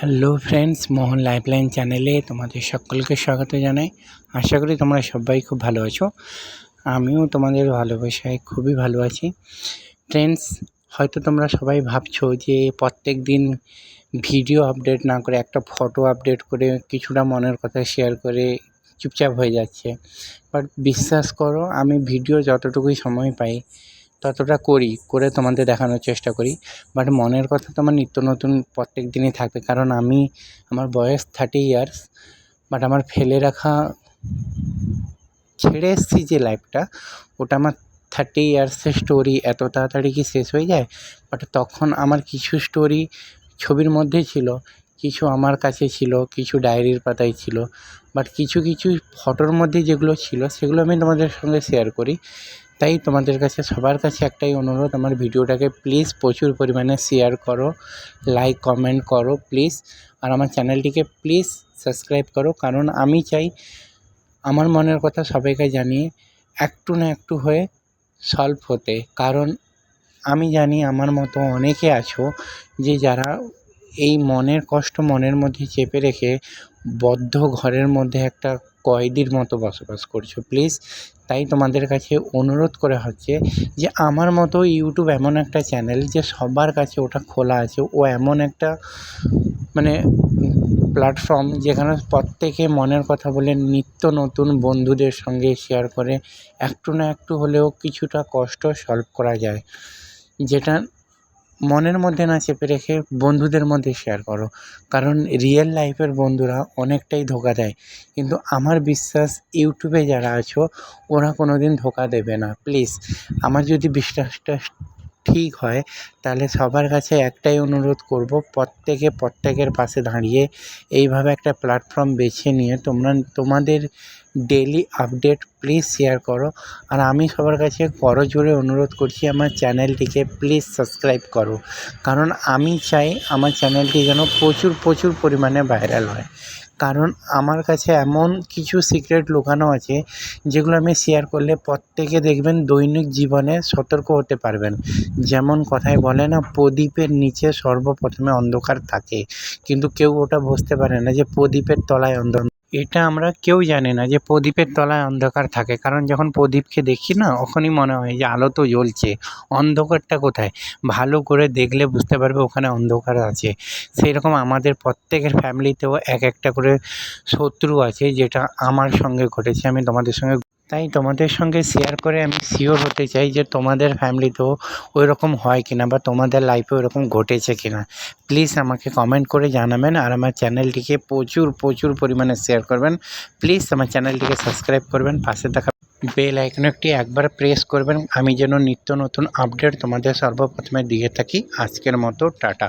Hello friends, মোহন lifeline চ্যানেলে তোমাদের সকলকে স্বাগত জানাই। আশা করি তোমরা সবাই খুব ভালো আছো। আমিও তোমাদের ভালোবাসায় খুবই ভালো আছি। ফ্রেন্ডস, হয়তো তোমরা সবাই ভাবছো যে প্রত্যেক দিন ভিডিও আপডেট না করে একটা ফটো আপডেট করে কিছুটা মনের কথা শেয়ার করে চুপচাপ হয়ে যাচ্ছে। বাট বিশ্বাস করো, আমি ভিডিও যতটুকুই সময় পাই ততটা করে তোমাদের দেখানোর চেষ্টা করি। বাট মনের কথা তো আমার নিত্য নতুন প্রত্যেক দিনই থাকবে, কারণ আমার বয়স 30 ইয়ার্স। বাট আমার ফেলে রাখা, ছেড়ে এসেছি যে লাইফটা, ওটা আমার 30 ইয়ার্সের স্টোরি এত তাড়াতাড়ি কি শেষ হয়ে যায়? বাট তখন আমার কিছু স্টোরি ছবির মধ্যে ছিল, কিছু আমার কাছে ছিল, কিছু ডায়েরির পাতায় ছিল। বাট কিছু ফটোর মধ্যে যেগুলো ছিল সেগুলো আমি তোমাদের সঙ্গে শেয়ার করি। তাই তোমাদের কাছে, সবার কাছে একটাই অনুরোধ, আমার ভিডিওটাকে প্লিজ প্রচুর পরিমাণে শেয়ার করো, লাইক কমেন্ট করো প্লিজ। আর আমার চ্যানেলটিকে প্লিজ সাবস্ক্রাইব করো, কারণ আমি চাই আমার মনের কথা সবাইকে জানিয়ে একটু না একটু হয়ে সলভ হতে। কারণ আমি জানি আমার মতো অনেকে আছো যে যারা এই মনের কষ্ট মনের মধ্যে চেপে রেখে বদ্ধ ঘরের মধ্যে একটা কয়েদির মতো বসবাস করছো। প্লিজ, তাই তোমাদের কাছে অনুরোধ করা হচ্ছে যে আমার মতো ইউটিউব এমন একটা চ্যানেল যে সবার কাছে ওটা খোলা আছে। ও এমন একটা প্ল্যাটফর্ম যেখানে প্রত্যেকে মনের কথা বলে নিত্য নতুন বন্ধুদের সঙ্গে শেয়ার করে একটু না একটু হলেও কিছুটা কষ্ট সলভ করা যায়। যেটা মনের মধ্যে না চেপে রেখে বন্ধুদের মধ্যে শেয়ার করো, কারণ রিয়েল লাইফের বন্ধুরা অনেকটাই ধোঁকা দেয়। কিন্তু আমার বিশ্বাস ইউটিউবে যারা আছো ওরা কোনো দিন ধোঁকা দেবে না। প্লিজ, আমার যদি বিশ্বাসটা ঠিক হয় তাহলে সবার কাছে একটাই অনুরোধ করব, প্রত্যেকের পাশে দাঁড়িয়ে এইভাবে একটা প্ল্যাটফর্ম বেছে নিয়ে তোমাদের ডেইলি আপডেট প্লিজ শেয়ার করো। আর আমি সবার কাছে করজোড়ে অনুরোধ করছি, আমার চ্যানেলটিকে প্লিজ সাবস্ক্রাইব করো, কারণ আমি চাই আমার চ্যানেলটি যেন প্রচুর পরিমাণে ভাইরাল হয়। কারণ আমার কাছে এমন কিছু সিক্রেট লুকানো আছে যেগুলো আমি শেয়ার করলে প্রত্যেকে দেখবেন দৈনিক জীবনে সতর্ক হতে পারবেন। যেমন কথায় বলে না, প্রদীপের নিচে সর্বপ্রথমে অন্ধকার থাকে, কিন্তু কেউ ওটা বুঝতে পারে না যে প্রদীপের তলায় এটা আমরা কেউ জানি না যে প্রদীপের তলায় অন্ধকার থাকে। কারণ যখন প্রদীপকে দেখি না, তখনই মনে হয় যে আলো তো জ্বলছে, অন্ধকারটা কোথায়? ভালো করে দেখলে বুঝতে পারবে ওখানে অন্ধকার আছে। সেই রকম আমাদের প্রত্যেকের ফ্যামিলিতেও একটা করে শত্রু আছে, যেটা আমার সঙ্গে ঘটেছে, আমি তোমাদের সঙ্গে। তাই তোমাদের সঙ্গে শেয়ার করে আমি শিওর হতে চাই যে তোমাদের ফ্যামিলিতেও ওই রকম হয় কিনা, বা তোমাদের লাইফে ওরকম ঘটেছে কিনা। প্লিজ আমাকে কমেন্ট করে জানাবেন, আর আমার চ্যানেলটিকে প্রচুর পরিমাণে শেয়ার করবেন। প্লিজ আমার চ্যানেলটিকে সাবস্ক্রাইব করবেন, পাশে থাকা বেল আইকনটি একবার প্রেস করবেন, আমি যেন নিত্য নতুন আপডেট তোমাদের সর্বপ্রথমে দিয়ে থাকি। আজকের মতো টাটা।